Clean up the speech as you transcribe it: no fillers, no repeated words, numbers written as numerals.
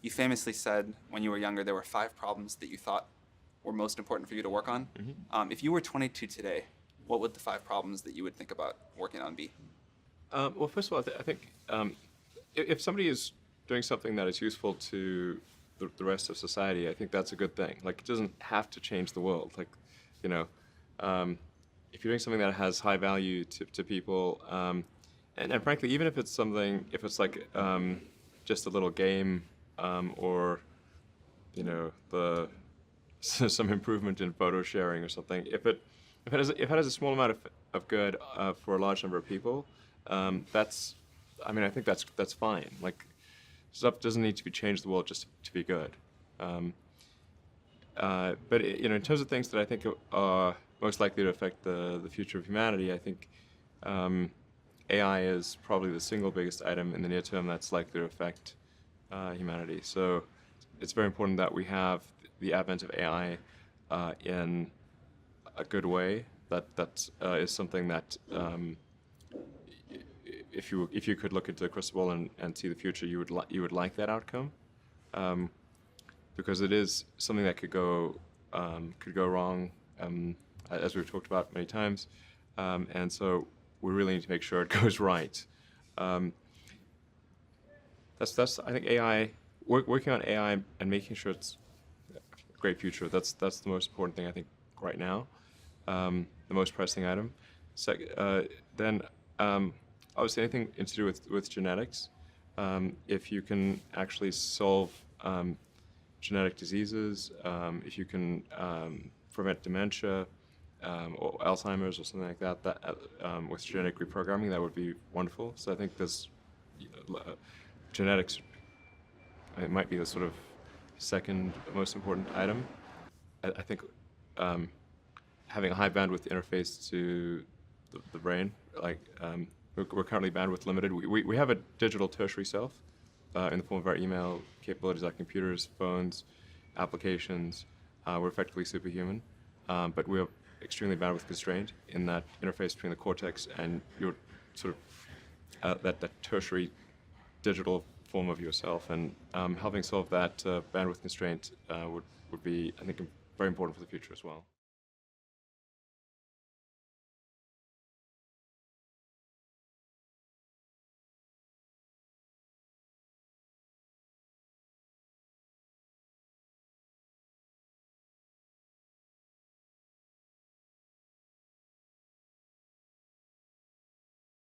You famously said when you were younger there were 5 problems that you thought were most important for you to work on. If you were 22 today, what would the 5 problems that you would think about working on be? Well, first of all, I think if somebody is doing something that is useful to the rest of society, I think that's a good thing. Like, it doesn't have to change the world. Like, you know, if you're doing something that has high value to people, and frankly, even if it's something, if it's like just a little game, or the some improvement in photo sharing or something, if it has a small amount of good for a large number of people, that's, I mean, I think that's fine. Like, stuff doesn't need to be changed the world just to be good. But in terms of things that I think are most likely to affect the future of humanity, I think AI is probably the single biggest item in the near term that's likely to affect humanity. So it's very important that we have the advent of AI in a good way. That is something that if you could look into the crystal ball and see the future, you would like that outcome, because it is something that could go wrong, as we've talked about many times, and so we really need to make sure it goes right. That's I think AI, working on AI and making sure it's a great future. That's the most important thing I think right now, the most pressing item. Then obviously anything to do with genetics. If you can actually solve genetic diseases, if you can prevent dementia or Alzheimer's or something like that, with genetic reprogramming, that would be wonderful. So I think there's genetics. It might be the sort of second most important item. I think having a high bandwidth interface to the brain, like we're currently bandwidth limited. We have a digital tertiary self in the form of our email capabilities, like computers, phones, applications. We're effectively superhuman, but we're extremely bandwidth constrained in that interface between the cortex and your sort of that tertiary digital form of yourself. And helping solve that bandwidth constraint would be, I think, very important for the future as well.